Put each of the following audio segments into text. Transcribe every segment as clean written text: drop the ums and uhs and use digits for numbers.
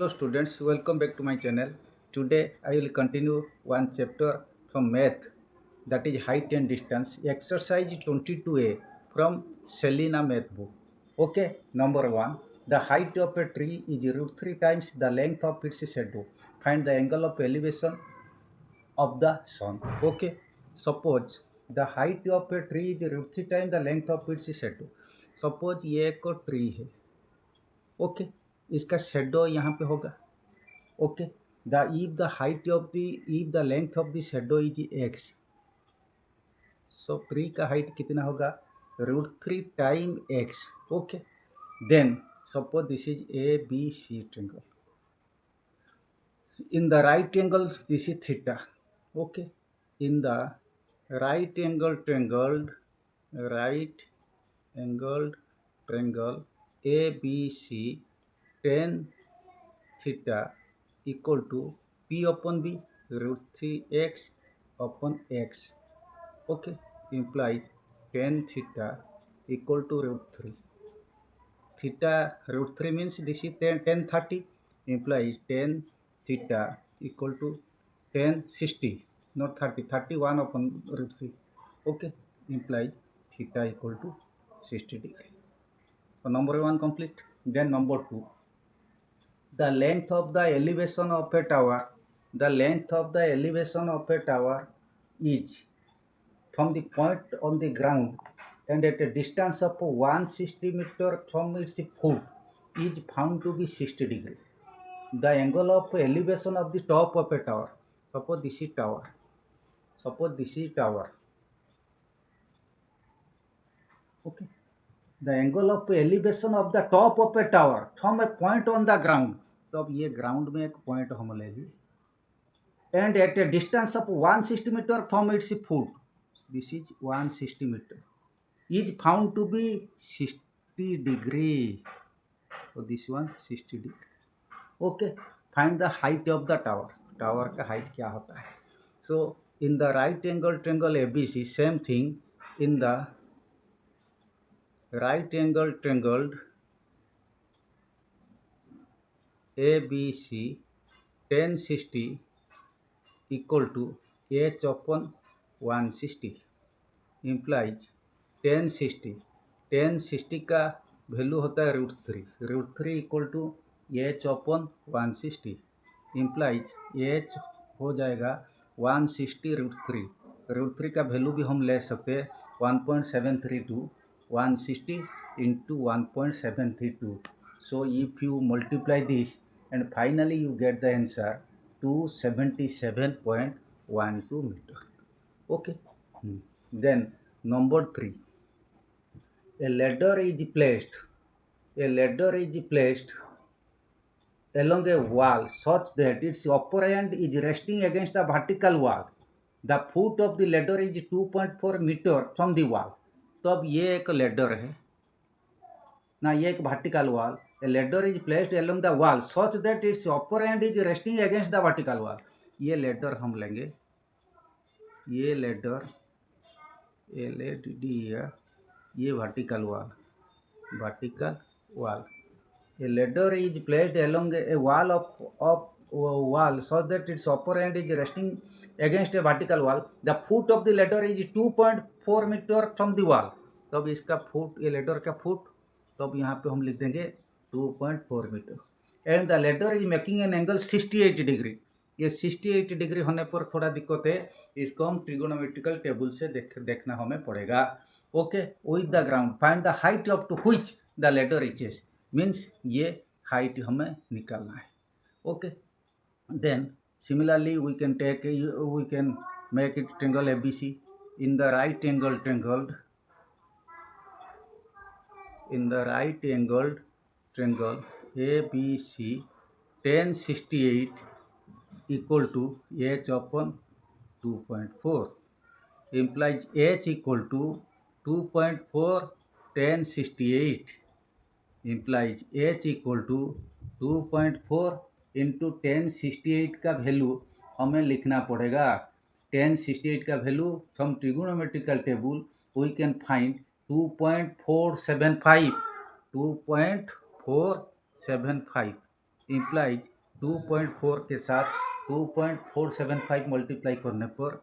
Hello students, welcome back to my channel. Today I will continue one chapter from math, that is height and distance, exercise 22a from Selena math book. Okay, number 1. The height of a tree is root 3 times the length of its shadow. Find the angle of elevation of the sun. Okay, suppose the height of a tree is root 3 times the length of its shadow. Suppose ये एक tree है. Okay, इसका shadow यहाँ पे होगा. Okay, the if the height of the if the length of the shadow is x, so tree का height कितना होगा? √3 time x. Okay, then suppose this is a b c triangle. In the right angle this is theta. Okay, in the right angled triangle ABC, tan theta equal to p upon b √3x upon x. Okay, implies tan theta equal to √3. Theta √3 means this is tan 30, implies tan theta equal to tan 60, not 30, 31 upon √3. Okay, implies theta equal to 60 degree. So number 1 complete. Then number 2. The length of the elevation of a tower. The length of the elevation of a tower is from the point on the ground and at a distance of 160 meter from its foot is found to be 60 degree. The angle of elevation of the top of a tower. Suppose this is tower. Okay. The angle of elevation of the top of a tower from a point on the ground. तो अब ये ground में एक point हम ले ली and at a distance of 160 meter from its foot, this is 160 meter, is found to be 60 degree. So this one 60 degree. Okay, find the height of the tower. Tower का height क्या होता है? So in the right angle triangle ABC, same thing. In the right angle triangle ABC, tan 60 equal to h upon 160, implies tan 60 का value होता है √3 equal to h upon 160, implies h हो जाएगा 160 √3 का वैल्यू भी हम ले सकते हैं 1.732, 160 into 1.732. So if you multiply this and finally you get the answer 277.12 meter. Okay. Then number 3. A ladder is placed along a wall such that its upper end is resting against the vertical wall. The foot of the ladder is 2.4 meter from the wall. तो अब ये एक ladder है ना, ये एक vertical wall. A ladder is placed along the wall such that its upper end is resting against the vertical wall. ये ladder हम लेंगे, ये लेडर LADD है, ये vertical wall. A ladder is placed along a wall so that its upper end is resting against a vertical wall. The foot of the ladder is 2.4 meter from the wall. तो अब इसका foot, ये ladder का foot, तो अब यहाँ पे हम लिख देंगे 2.4 metre. And the ladder is making an angle 68 degree. ये 68 डिग्री होने पर थोड़ा दिक्कत है, इसको हम ट्रिगोनोमेट्रिकल टेबल से देखना हमें पड़ेगा. Okay, with the ground find the height up to which the ladder reaches. Means ये हाइट हमें निकालना है. Okay, then similarly we can make it triangle ABC. In the right angled triangle ABC, tan 68 equal to h upon 2.4, implies h equal to 2.4 tan 68, implies h equal to 2.4 into tan 68 का value हमें लिखना पड़ेगा. tan 68 का value from trigonometrical table we can find 2.475 implies 2.4 के साथ 2.475 multiply करने पर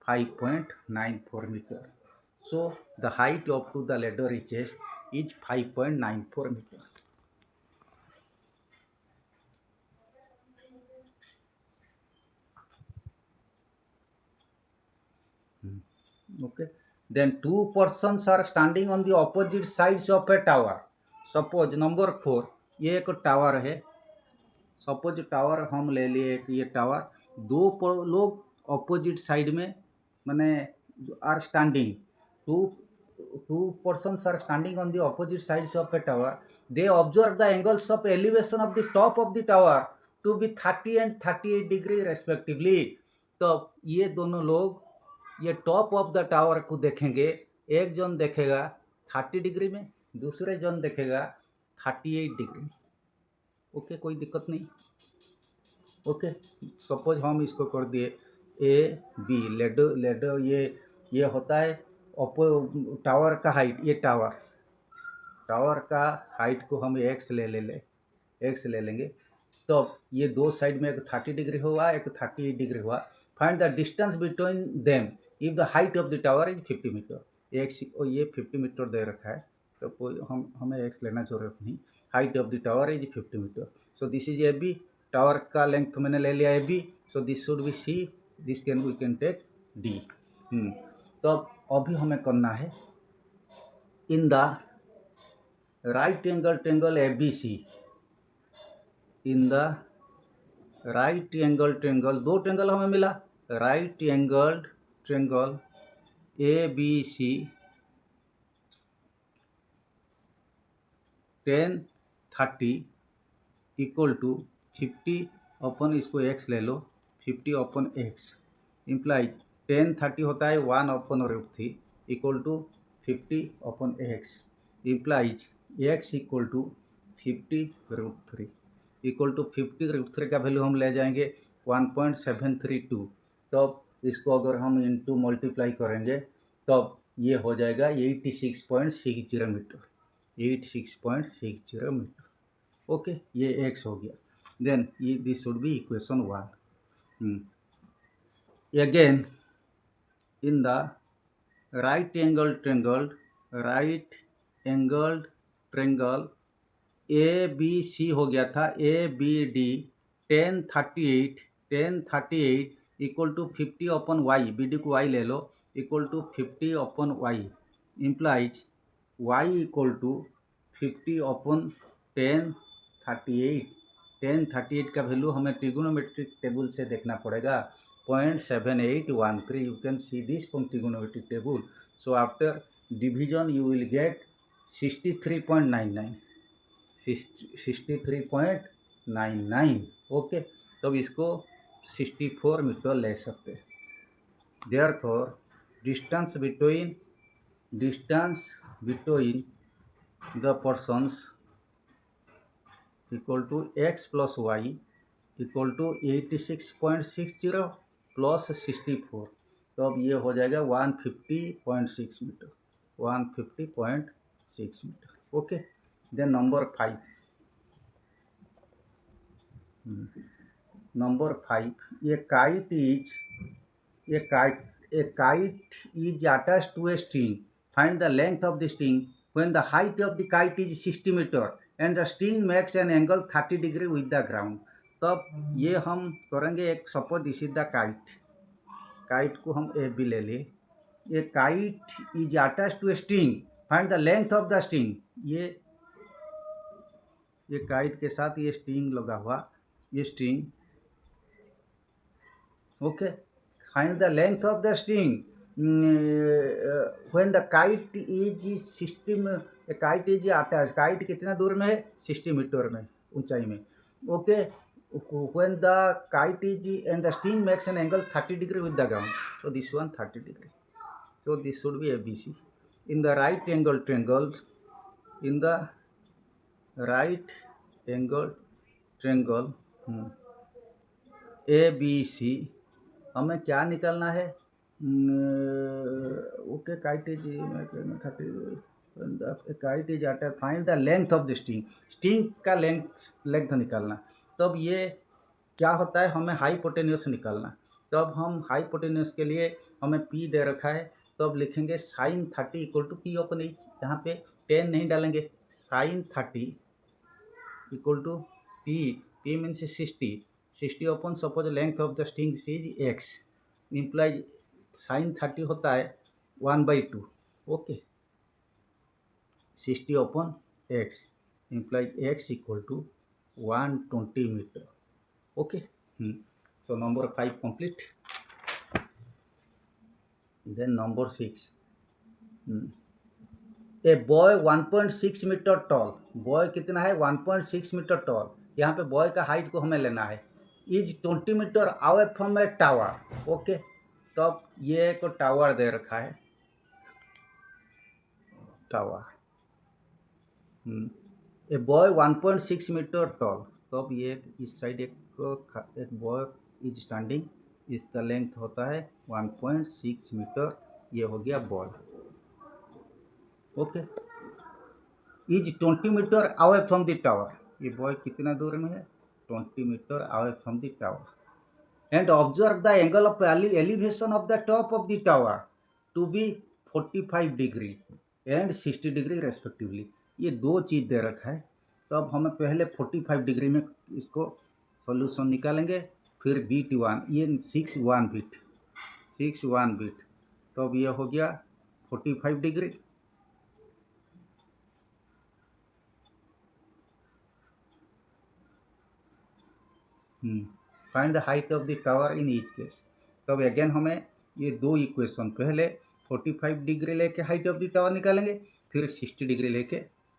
5.94 metre. So the height up to the ladder reaches is 5.94 meter. Okay. Then two persons are standing on the opposite sides of a tower. Suppose number 4, ये एक tower है. Suppose tower हम ले लिए ये टावर, दो लोग ऑपोजिट साइड में माने are standing. Two persons are standing on the opposite sides of a tower. They observe the angles of elevation of the top of the tower to be 30 and 38 degree respectively. तो ये दोनों लोग ये top of the tower को देखेंगे. एक जन देखेगा 30 डिग्री में, दूसरे जन देखेगा 38 डिग्री. ओके, कोई दिक्कत नहीं. ओके, सपोज हम इसको कर दिए ए बी. लेडर ये होता है टावर का हाइट. ये टावर का हाइट को हम एक्स ले लेंगे. तो ये दो साइड में एक 30 डिग्री हुआ, एक 38 डिग्री हुआ. Find the distance between them if the height of the tower is 50 metre. X ये 50 मीटर दे रखा है, तो कोई हमें एक्स लेना जरूरत नहीं. Height of the tower is 50 metre. So this is A B. Tower का लेंथ मैंने ले लिया A B. So this should be C. This we can take D. तो अभी हमें करना है in the right angle triangle A B C. In the right angle triangle, दो ट्रायंगल हमें मिला. Right angle triangle A B C 10 30 equal to 50 upon इसको x ले लो, 50 अपन x इम्प्लाइज 10 30 होता है 1/√3 equal to 50 upon x implies x equal to 50√3 equal to 50√3 का value हम ले जाएंगे 1.732. तब इसको अगर हम इनटू मल्टीप्लाई करेंगे तब ये हो जाएगा 86.60 मीटर. 86.60 मीटर. ओके, ये x हो गया. देन ये this should be equation 1. Again in the right angle triangle A B C हो गया था. A B D 10 38 equal to 50 upon y. B D को वाई ले लो equal to 50 upon y implies Y equal to 50 upon 10 38 का value हमें trigonometric table से देखना पड़ेगा. 0.7813. You can see this from trigonometric table. So after division you will get 63.99. 63.99. Okay, तब इसको 64 मीटर ले सकते. Therefore distance between the persons equal to x plus Y equal to 86.60 plus 64. तो अब ये हो जाएगा 150.6 metre. 150.6 metre. Okay, then number 5. ये kite is attached to a string. Find the length of the string when the height of the kite is 60 meter and the string makes an angle 30 degree with the ground. तब ये हम करेंगे एक suppose this is the kite को हम A B ले लिए. ये kite is attached to a string. Find the length of the string. ये काइट के साथ ये स्ट्रिंग लगा हुआ, ये string. Okay, find the length of the string when the kite is 60 kite is attach. Kite कितना दूर में है? 60 मीटर में ऊंचाई में. Okay, when the kite is and the string makes an angle 30 degree with the ground. So this one 30 degree. So this should be ABC. In the right angle triangle ABC हमें क्या निकालना है? Okay, kite is 30 kite is attach. Find the length of the string. String का length निकालना. तब ये क्या होता है, हमें हाइपोटेन्यूस निकालना। तो अब हम हाइपोटेन्यूस के लिए हमें पी दे रखा है, तो अब लिखेंगे sine 30 equal to P upon H. यहाँ पे 10 नहीं डालेंगे, sine 30 equal to P, P means 60 अपन suppose length of the string is x, implies sine 30 होता है 1/2। Okay, 60 upon x implies x equal to 120 metre. Okay, so number 5 complete. Then number 6, a boy 1.6 metre tall, boy कितना है 1.6 metre toll, यहाँ पे boy का height को हमें लेना है, is 20 metre away from a tower. Okay, तो अब ये एक टावर दे रखा है, tower, a boy 1.6 metre tall, तो अब ये इस साइड एक बॉय इज स्टैंडिंग, इसका लेंथ होता है 1.6 मीटर, ये हो गया boy. Okay, is 20 metre away from the tower, ये बॉय कितना दूर में है 20 metre away from the tower, and observe the angle of elevation of the top of the tower to be 45 degree and 60 degree respectively. ये दो चीज़ दे रखा है, तो अब हमें पहले 45 डिग्री में इसको सॉल्यूशन निकालेंगे, फिर बीट 1, ये 6 बीट, तो अब ये हो गया 45 degree. Find the height of the tower in each case. तब अगेन हमें ये दो इक्वेशन, पहले 45 डिग्री लेके हाइट ऑफ द टावर निकालेंगे, फिर 60 डिग्री लेके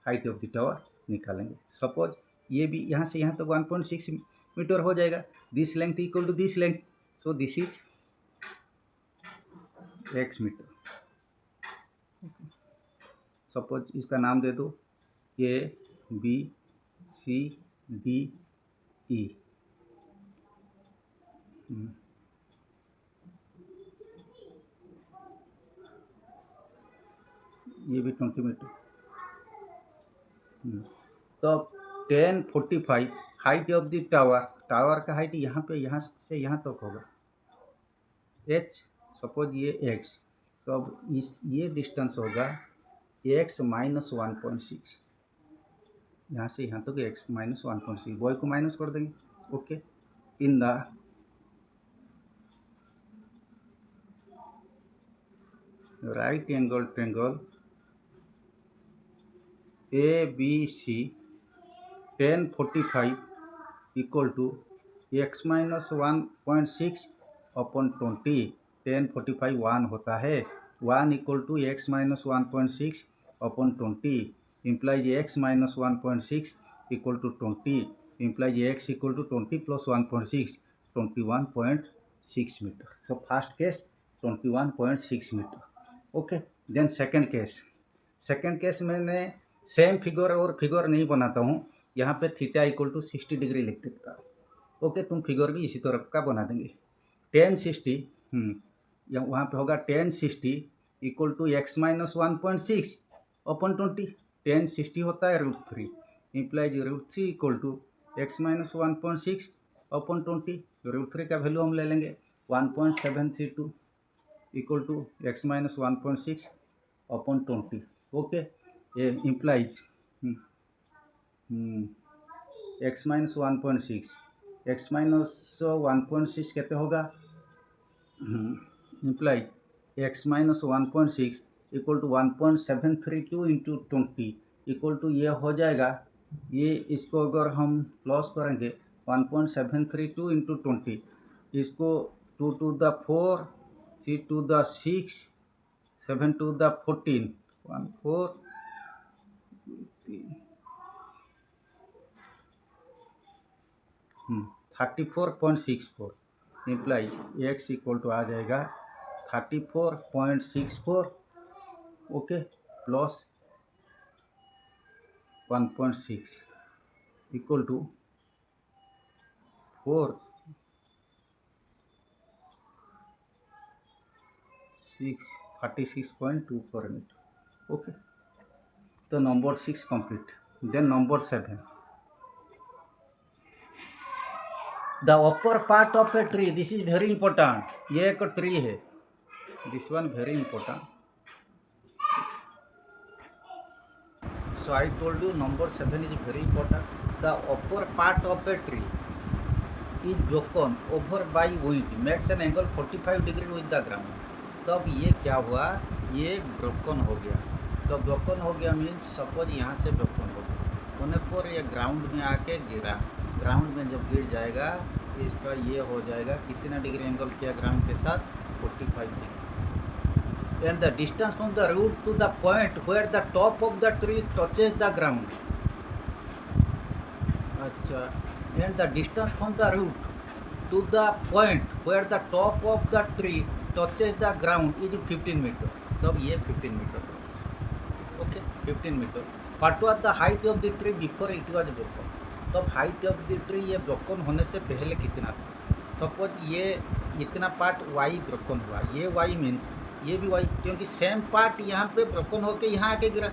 हाइट ऑफ द टावर निकालेंगे। सपोज ये भी यहाँ से यहाँ तक 1.6 मीटर हो जाएगा, this length equal to this length, so this is x metre. Suppose इसका नाम दे दो ABCDE, ये भी 20 मीटर। तो 1045 height of the tower, tower का हाइट यहाँ पे, यहाँ से यहाँ तक होगा h, सपोज ये x, तो अब ये डिस्टेंस होगा x माइनस 1.6, यहाँ से यहाँ तक x माइनस 1.6, बॉय को माइनस कर देंगे। Okay, in the right angle triangle ABC 1045 equal to x minus 1.6 upon 20, 1045 1 होता है, 1 equal to x minus 1.6 upon 20, implies x minus 1.6 equal to 20, implies x equal to 20 plus 1.6, 21.6 metre. So first case 21.6 metre. Okay, then second case मैंने same figure और figure नहीं बनाता हूँ, यहाँ पे theta equal to 60 degree लिख देता हूँ। ओके, तुम फिगर भी इसी तरह का बना देंगे, 1060, या वहाँ पे होगा 1060 equal to x minus 1.6 upon 20, 1060 होता है √3, implies √3 equal to x minus 1.6 upon 20, √3 का वैल्यू हम ले लेंगे 1.732 equal to x minus 1.6 upon 20। Okay, ये implies x minus 1.6, x minus 1.6 कहते होगा, implies x minus 1.6 equal to 1.732 into 20 equal to ये हो जाएगा, ये इसको अगर हम प्लस करेंगे 1.732 इंटू 20, इसको 2 to the 4, 3 to the 6, 7 to the 14, 1 4 34.64, implies x equal to आ जाएगा 34.64, okay, plus 1.6 equal to 4 6 36.24 meter. Okay, तो number 6 complete. Then number 7, The upper part of a tree, this is very important. ये एक tree है. This one very important. So I told you number 7 is very important. The upper part of a tree is broken over by wind, makes an angle 45 degree with the ground. तब ये क्या हुआ, ये broken हो गया. तो broken हो गया मीन्स सपोज यहाँ से ब्रोकन हो गया होने पर ये ग्राउंड में आके गिरा. ग्राउंड में जब गिर जाएगा इसका ये हो जाएगा कितना डिग्री एंगल किया ग्राउंड के साथ, 45 degree. And the distance from the root to the point where the top of the tree touches the ground. अच्छा. And the distance from the root to the point where the top of the tree touches the ground is 15 meter. तब ये 15 meter. Okay, 15 meter. What was the height of the tree before it was broken? तब height of the tree ये broken होने से पहले कितना था. Suppose ये इतना पार्ट y ब्रोकन हुआ, ये y मीन्स ये भी y, क्योंकि सेम पार्ट यहाँ पे ब्रोकन होके यहाँ आके गिरा.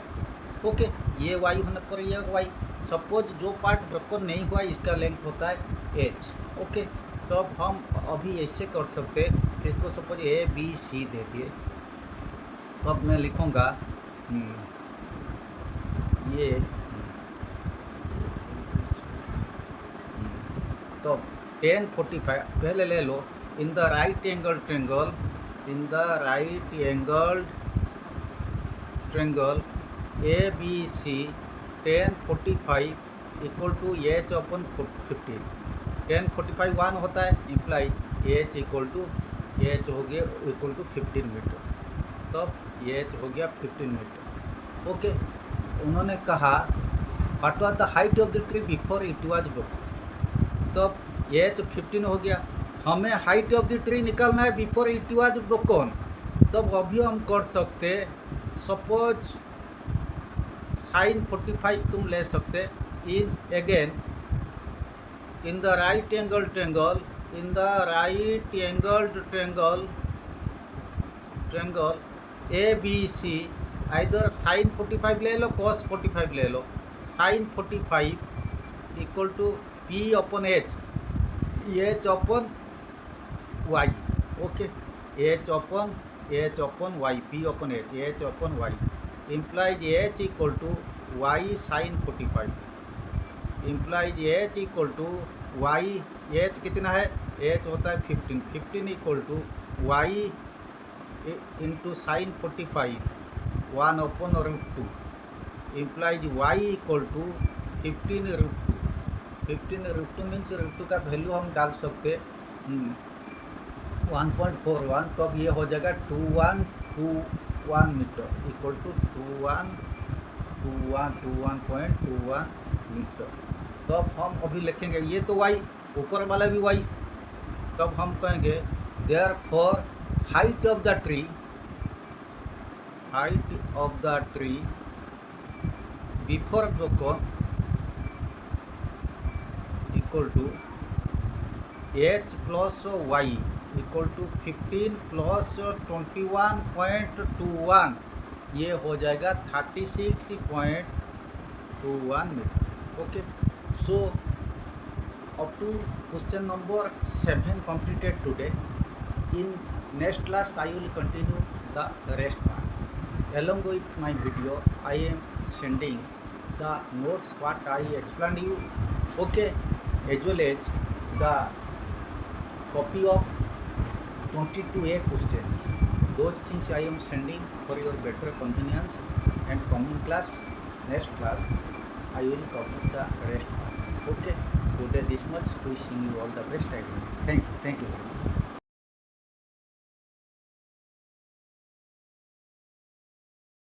ओके, ये y होने पर ये y. सपोज जो पार्ट ब्रोकन नहीं हुआ इसका लेंथ होता है h. ओके, तो अब हम अभी ऐसे कर सकते, इसको सपोज ए बी सी दे दिए. तो अब मैं लिखूँगा ये तो 1045 पहले ले लो. In the right angle triangle, in the right angle triangle A B C 1045 equal to H upon 15. 1045 1 होता है, imply H equal to H हो गया इक्वल टू 15 मीटर. तब एच हो गया 15 मीटर. ओके, उन्होंने कहा what was the height of the tree before it was broken. तब एच 15 हो गया. हमें हाइट ऑफ द ट्री निकालना है बिफोर इट वाज ब्रोकन. तब अभी हम कर सकते, सपोज साइन 45 तुम ले सकते. In again in the right angle triangle, in the right angle triangle A B C either sine 45 ले लो, कॉस 45 ले लो. Sine 45 equal to P upon H, H upon y. Okay, H upon y, P upon H upon y implies H equal to y sine 45. Implies H equal to y, H कितना है, H होता है 15. 15 equal to Y into sine 45 1 upon √2. Implies Y equal to 15 √2. 15 √2 means √2 का value हम डाल सकते 1.41. तो अब ये हो जाएगा 2121 मीटर इक्वल टू 21.21 मीटर. तो अब हम अभी लिखेंगे ये तो y, ऊपर वाला भी y. तब हम कहेंगे therefore height of the tree, height of the tree before broken equal to h plus y equal to 15 plus 21.21. ये हो जाएगा 36.21 metre. Okay, so up to question number 7 completed today. In next class I will continue the rest part. Along with my video I am sending the notes what I explained you. Okay, as well as the copy of 22A questions. Those things I am sending for your better convenience. And coming class, next class I will cover the rest part. Okay, today this much. Wishing you all the best. Thank you very much.